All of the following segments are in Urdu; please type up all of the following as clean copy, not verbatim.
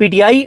PTI,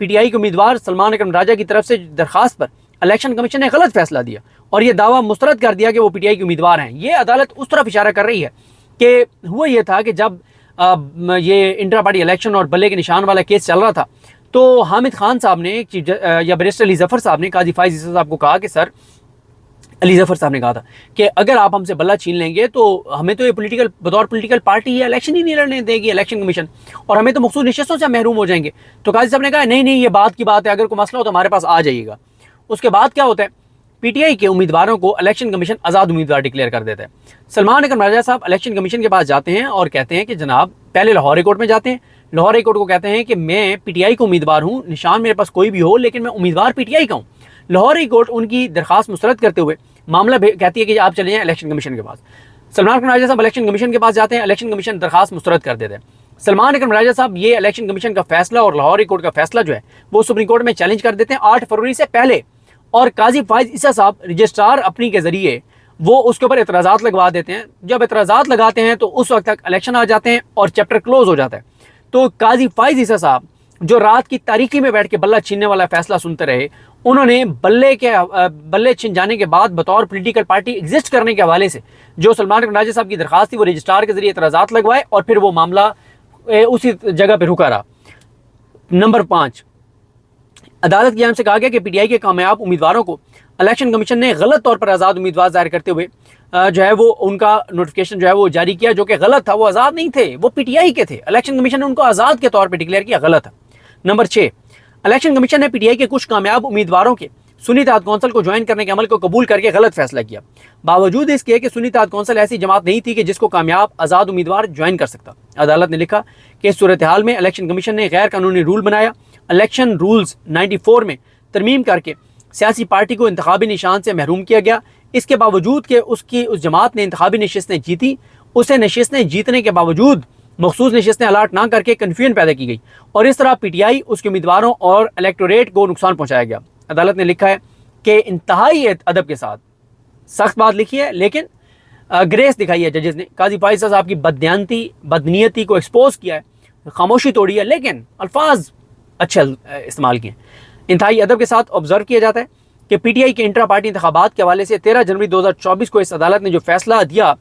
پی ٹی آئی کے امیدوار سلمان اکرم راجہ کی طرف سے درخواست پر الیکشن کمیشن نے غلط فیصلہ دیا اور یہ دعویٰ مسترد کر دیا کہ وہ پی ٹی آئی کے امیدوار ہیں۔ یہ عدالت اس طرف اشارہ کر رہی ہے کہ ہوا یہ تھا کہ جب یہ انٹرا پارٹی الیکشن اور بلے کے نشان والا کیس چل رہا تھا تو حامد خان صاحب نے یا بیرسٹر علی ظفر صاحب نے قاضی فائز عیسی صاحب کو کہا کہ سر، علی ظفر صاحب نے کہا تھا کہ اگر آپ ہم سے بلہ چھین لیں گے تو ہمیں تو یہ بطور پولیٹیکل پارٹی یہ الیکشن ہی نہیں لڑنے دے گی الیکشن کمیشن، اور ہمیں تو مخصوص نشستوں سے محروم ہو جائیں گے۔ تو قاضی صاحب نے کہا نہیں نہیں، یہ بات کی بات ہے، اگر کوئی مسئلہ ہو تو ہمارے پاس آ جائیے گا۔ اس کے بعد کیا ہوتا ہے، پی ٹی آئی کے امیدواروں کو الیکشن کمیشن آزاد امیدوار ڈکلیئر کر دیتا ہے۔ سلمان اکرم راجہ صاحب الیکشن کمیشن کے پاس جاتے ہیں اور کہتے ہیں کہ جناب، پہلے لاہور ہائی کورٹ میں جاتے ہیں، لاہور ہائی کورٹ کو کہتے ہیں کہ میں پی ٹی آئی کو امیدوار ہوں، نشان میرے پاس کوئی بھی ہو لیکن میں امیدوار پی ٹی آئی کا ہوں۔ لاہور ہائی کورٹ ان کی درخواست مسترد کرتے ہوئے معاملہ کہتی ہے کہ آپ چلے جائیں الیکشن کمیشن کے پاس۔ سلمان اکرم راجہ صاحب الیکشن کمیشن کے پاس جاتے ہیں، الیکشن کمیشن درخواست مسترد کر دیتے ہیں۔ سلمان اکرم راجہ صاحب یہ الیکشن کمیشن کا فیصلہ اور لاہور ہائی کورٹ کا فیصلہ جو ہے وہ سپریم کورٹ میں چیلنج کر دیتے ہیں 8 فروری سے پہلے، اور قاضی فائز عیسی صاحب رجسٹرار اپنی کے ذریعے وہ اس کے اوپر اعتراضات لگوا دیتے ہیں۔ جب اعتراضات لگاتے ہیں تو اس وقت تک الیکشن آ جاتے ہیں اور چیپٹر کلوز ہو جاتا ہے۔ تو قاضی فائز عیسی صاحب جو رات کی تاریکی میں بیٹھ کے بلہ چھیننے والا فیصلہ سنتے رہے، انہوں نے بلے چھن جانے کے بعد بطور پولیٹیکل پارٹی ایگزسٹ کرنے کے حوالے سے جو سلمان اکرم راجہ صاحب کی درخواست تھی وہ رجسٹرار کے ذریعے اعتراضات لگوائے اور پھر وہ معاملہ اسی جگہ پہ رکا رہا۔ نمبر 5، عدالت کی جانب سے کہا گیا کہ پی ٹی آئی کے کامیاب امیدواروں کو الیکشن کمیشن نے غلط طور پر آزاد امیدوار ظاہر کرتے ہوئے جو ہے وہ ان کا نوٹیفکیشن جو ہے وہ جاری کیا، جو کہ غلط تھا۔ وہ آزاد نہیں تھے، وہ پی ٹی آئی کے تھے، الیکشن کمیشن نے ان کو آزاد کے طور پہ ڈکلیئر کیا، غلط ہے۔ نمبر 6، الیکشن کمیشن نے پی ٹی آئی کے کچھ کامیاب امیدواروں کے سنی اتحاد کونسل کو جوائن کرنے کے عمل کو قبول کر کے غلط فیصلہ کیا، باوجود اس کے کہ سنی اتحاد کونسل ایسی جماعت نہیں تھی کہ جس کو کامیاب آزاد امیدوار جوائن کر سکتا۔ عدالت نے لکھا کہ اس صورتحال میں الیکشن کمیشن نے غیر قانونی رول بنایا، الیکشن رولز 94 میں ترمیم کر کے سیاسی پارٹی کو انتخابی نشان سے محروم کیا گیا۔ اس کے باوجود کہ اس جماعت نے انتخابی نشستیں جیتی، اسے نشستیں جیتنے کے باوجود مخصوص نشستیں الاٹ نہ کر کے کنفیوژن پیدا کی گئی اور اس طرح پی ٹی آئی، اس کے امیدواروں اور الیکٹوریٹ کو نقصان پہنچایا گیا۔ عدالت نے لکھا ہے کہ انتہائی ادب کے ساتھ سخت بات لکھی ہے لیکن گریس دکھائی ہے ججز نے، قاضی فائز صاحب کی بدنیتی کو ایکسپوز کیا ہے، خاموشی توڑی ہے لیکن الفاظ اچھے استعمال کیے ہیں۔ انتہائی ادب کے ساتھ آبزرو کیا جاتا ہے کہ پی ٹی آئی کے انٹرا پارٹی انتخابات کے حوالے سے 13 جنوری 2024 کو اس عدالت نے جو فیصلہ دیا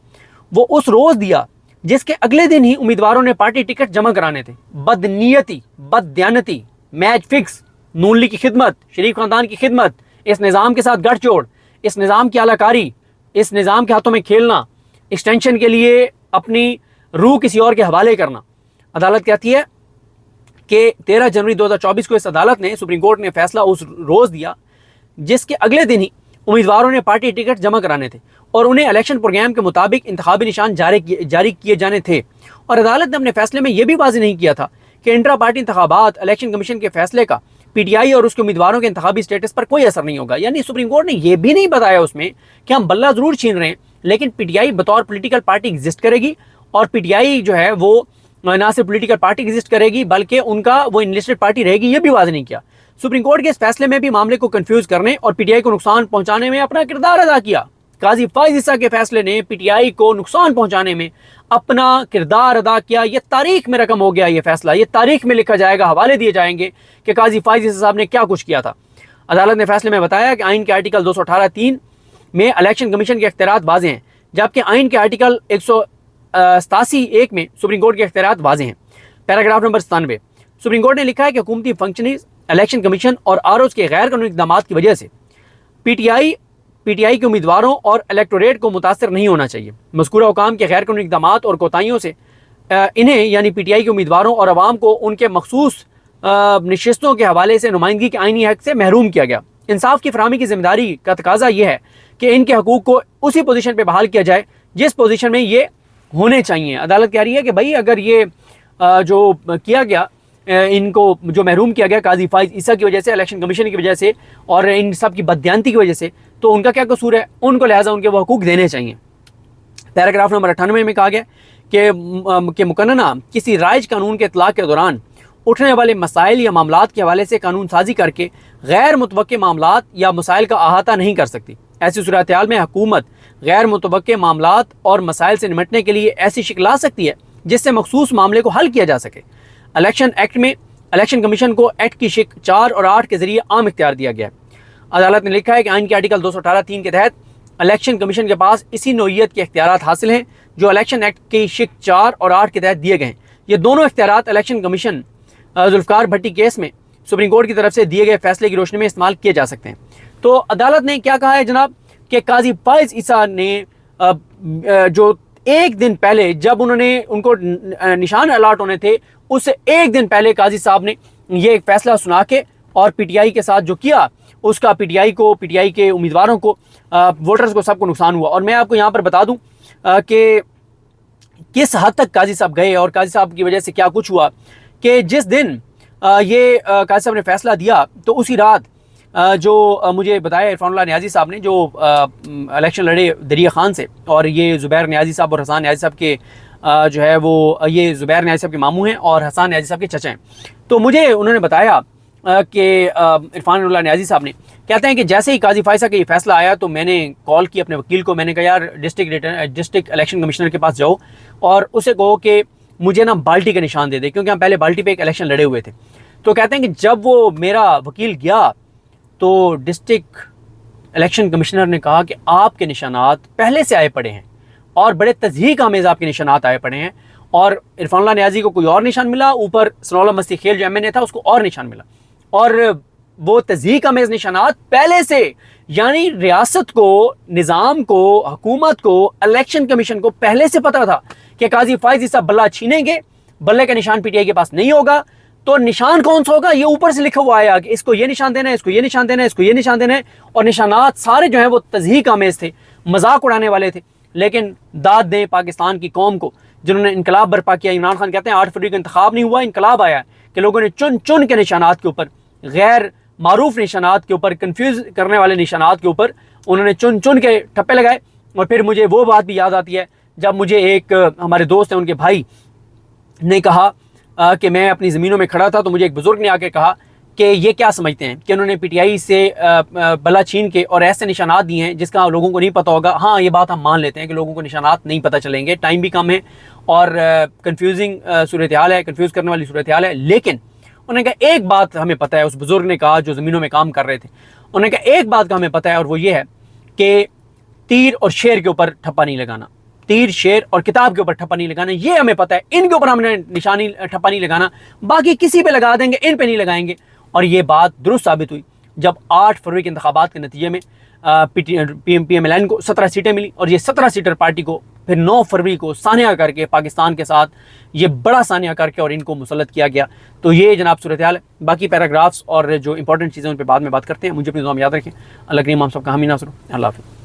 وہ اس روز دیا جس کے اگلے دن ہی امیدواروں نے پارٹی ٹکٹ جمع کرانے تھے۔ بدنیتی، بددیانتی، میچ فکس، نون لیگ کی خدمت، شریف خاندان کی خدمت، اس نظام کے ساتھ گٹھ جوڑ، اس نظام کی اعلی کاری، اس نظام کے ہاتھوں میں کھیلنا، ایکسٹینشن کے لیے اپنی روح کسی اور کے حوالے کرنا۔ عدالت کہتی ہے کہ 13 جنوری 2024 کو اس عدالت نے، سپریم کورٹ نے فیصلہ اس روز دیا جس کے اگلے دن ہی امیدواروں نے پارٹی ٹکٹ جمع کرانے تھے اور انہیں الیکشن پروگرام کے مطابق انتخابی نشان جاری کیے جانے تھے۔ اور عدالت نے اپنے فیصلے میں یہ بھی واضح نہیں کیا تھا کہ انٹرا پارٹی انتخابات الیکشن کمیشن کے فیصلے کا پی ٹی آئی اور اس کے امیدواروں کے انتخابی سٹیٹس پر کوئی اثر نہیں ہوگا۔ یعنی سپریم کورٹ نے یہ بھی نہیں بتایا اس میں کہ ہم بلہ ضرور چھین رہے ہیں لیکن پی ٹی آئی بطور پولیٹیکل پارٹی ایگزسٹ کرے گی، اور پی ٹی آئی جو ہے وہ نہ صرف پولیٹیکل پارٹی ایگزسٹ کرے گی بلکہ ان کا وہ انلسٹڈ پارٹی رہے گی، یہ بھی واضح نہیں کیا۔ سپریم کورٹ کے اس فیصلے میں بھی معاملے کو کنفیوز کرنے اور پی ٹی آئی کو نقصان پہنچانے میں اپنا کردار ادا کیا۔ قاضی فائز عیسی کے فیصلے نے پی ٹی آئی کو نقصان پہنچانے میں اپنا کردار ادا کیا۔ یہ تاریخ میں رقم ہو گیا، یہ فیصلہ یہ تاریخ میں لکھا جائے گا، حوالے دیے جائیں گے کہ قاضی فائز عیسی صاحب نے کیا کچھ کیا تھا۔ عدالت نے فیصلے میں بتایا کہ آئین کے آرٹیکل 218(3) میں الیکشن کمیشن کے اختیارات واضح ہیں، جبکہ آئین کے آرٹیکل 187(1) میں سپریم کورٹ کے اختیارات واضح ہیں۔ پیراگراف نمبر 97، سپریم کورٹ نے لکھا ہے کہ حکومتی فنکشنز، الیکشن کمیشن اور آر کے غیر قانونی اقدامات کی وجہ سے پی ٹی آئی کے امیدواروں اور الیکٹوریٹ کو متاثر نہیں ہونا چاہیے۔ مذکورہ حکام کے غیر قانونی اقدامات اور کوتاہیوں سے انہیں یعنی پی ٹی آئی کے امیدواروں اور عوام کو ان کے مخصوص نشستوں کے حوالے سے نمائندگی کے آئینی حق سے محروم کیا گیا۔ انصاف کی فراہمی کی ذمہ داری کا تقاضا یہ ہے کہ ان کے حقوق کو اسی پوزیشن پہ بحال کیا جائے جس پوزیشن میں یہ ہونے چاہیے۔ عدالت کہہ رہی ہے کہ بھائی اگر یہ جو کیا گیا، ان کو جو محروم کیا گیا قاضی فائز عیسی کی وجہ سے، الیکشن کمیشن کی وجہ سے اور ان سب کی بددیانتی کی وجہ سے، تو ان کا کیا قصور ہے؟ ان کو لہٰذا ان کے وہ حقوق دینے چاہیے۔ پیراگراف نمبر 98 میں کہا گیا کہ مقننہ کسی رائج قانون کے اطلاق کے دوران اٹھنے والے مسائل یا معاملات کے حوالے سے قانون سازی کر کے غیر متوقع معاملات یا مسائل کا احاطہ نہیں کر سکتی۔ ایسی صورتحال میں حکومت غیر متوقع معاملات اور مسائل سے نمٹنے کے لیے ایسی شکل لا سکتی ہے جس سے مخصوص معاملے کو حل کیا جا سکے۔ الیکشن ایکٹ میں الیکشن کمیشن کو ایکٹ کی شق 4 اور 8 کے ذریعے عام اختیار دیا گیا ہے۔ عدالت نے لکھا ہے کہ آئین کے آرٹیکل 218(3) کے تحت الیکشن کمیشن کے پاس اسی نوعیت کے اختیارات حاصل ہیں جو الیکشن ایکٹ کی شق 4 اور 8 کے تحت دیے گئے ہیں۔ یہ دونوں اختیارات الیکشن کمیشن ذوالفقار بھٹی کیس میں سپریم کورٹ کی طرف سے دیے گئے فیصلے کی روشنی میں استعمال کیے جا سکتے ہیں۔ تو عدالت نے کیا کہا ہے جناب کہ قاضی فائز عیسیٰ نے جو ایک دن پہلے جب ان کو نشان الاٹ ہونے تھے اس سے ایک دن پہلے قاضی صاحب نے یہ ایک فیصلہ سنا کے اور پی ٹی آئی کے ساتھ جو کیا اس کا پی ٹی آئی کے امیدواروں کو ووٹرز کو سب کو نقصان ہوا۔ اور میں آپ کو یہاں پر بتا دوں کہ کس حد تک قاضی صاحب گئے اور قاضی صاحب کی وجہ سے کیا کچھ ہوا کہ جس دن یہ قاضی صاحب نے فیصلہ دیا تو اسی رات جو مجھے بتایا عرفان اللہ نیازی صاحب نے جو الیکشن لڑے دریا خان سے، اور یہ زبیر نیازی صاحب اور حسان نیازی صاحب کے جو ہے وہ یہ زبیر نیازی صاحب کے ماموں ہیں اور حسان نیازی صاحب کے چچا ہیں۔ تو مجھے انہوں نے بتایا کہ عرفان اللہ نیازی صاحب نے کہتے ہیں کہ جیسے ہی قاضی فائز کا یہ فیصلہ آیا تو میں نے کال کی اپنے وکیل کو، میں نے کہا یار ڈسٹرکٹ الیکشن کمشنر کے پاس جاؤ اور اسے کہو کہ مجھے نا بالٹی کا نشان دے دے، کیونکہ ہم پہلے بالٹی پہ ایک الیکشن لڑے ہوئے تھے۔ تو کہتے ہیں کہ جب وہ میرا وکیل گیا تو ڈسٹرکٹ الیکشن کمشنر نے کہا کہ آپ کے نشانات پہلے سے آئے پڑے ہیں اور بڑے تضحیق آمیز آپ کے نشانات آئے پڑے ہیں، اور عرفان اللہ نیازی کو کوئی اور نشان ملا، اوپر ثناء اللہ مستی خیل جو ایم این اے تھا اس کو اور نشان ملا، اور وہ تضحیق آمیز نشانات پہلے سے، یعنی ریاست کو، نظام کو، حکومت کو، الیکشن کمیشن کو پہلے سے پتا تھا کہ قاضی فائز عیسیٰ بلہ چھینیں گے، بلے کا نشان پی ٹی آئی کے پاس نہیں ہوگا، تو نشان کون سا ہوگا یہ اوپر سے لکھا ہوا آیا کہ اس کو یہ نشان دینا ہے، اس کو یہ نشان دینا ہے، اس کو یہ نشان دینا ہے، اور نشانات سارے جو ہیں وہ تضحیق آمیز تھے، مذاق اڑانے والے تھے۔ لیکن داد دیں پاکستان کی قوم کو جنہوں نے انقلاب برپا کیا۔ عمران خان کہتے ہیں 8 فروری کا انتخاب نہیں ہوا، انقلاب آیا کہ لوگوں نے چن چن کے نشانات کے اوپر، غیر معروف نشانات کے اوپر، کنفیوز کرنے والے نشانات کے اوپر انہوں نے چن چن کے ٹھپے لگائے۔ اور پھر مجھے وہ بات بھی یاد آتی ہے جب مجھے ایک ہمارے دوست ہیں ان کے بھائی نے کہا کہ میں اپنی زمینوں میں کھڑا تھا تو مجھے ایک بزرگ نے آ کے کہا کہ یہ کیا سمجھتے ہیں کہ انہوں نے پی ٹی آئی سے بلا چھین کے اور ایسے نشانات دیے ہیں جس کا لوگوں کو نہیں پتہ ہوگا۔ ہاں یہ بات ہم مان لیتے ہیں کہ لوگوں کو نشانات نہیں پتہ چلیں گے، ٹائم بھی کم ہے اور کنفیوزنگ صورتحال ہے، کنفیوز کرنے والی صورتحال ہے، لیکن انہوں نے کہا ایک بات ہمیں پتہ ہے، اس بزرگ نے کہا جو زمینوں میں کام کر رہے تھے، انہوں نے کہا ایک بات کا ہمیں پتہ ہے اور وہ یہ ہے کہ تیر اور شیر کے اوپر ٹھپا نہیں لگانا، تیر شیر اور کتاب کے اوپر ٹھپا نہیں لگانا، یہ ہمیں پتہ ہے، ان کے اوپر ہم نے نشانی ٹھپا نہیں لگانا، باقی کسی پہ لگا دیں گے، ان پہ نہیں لگائیں گے۔ اور یہ بات درست ثابت ہوئی جب 8 فروری کے انتخابات کے نتیجے میں پی ایم ایل این کو 17 سیٹیں ملی، اور یہ 17 سیٹر پارٹی کو پھر 9 فروری کو سانحہ کر کے پاکستان کے ساتھ یہ بڑا سانحہ کر کے اور ان کو مسلط کیا گیا۔ تو یہ جناب صورتحال ہے۔ باقی پیراگرافس اور جو امپورٹنٹ چیزیں ان پہ بعد میں بات کرتے ہیں۔ مجھے اپنی دعا میں یاد رکھیں۔ اللہ کریم ہم سب کا حامی ناصر ہو۔ اللہ حافظ۔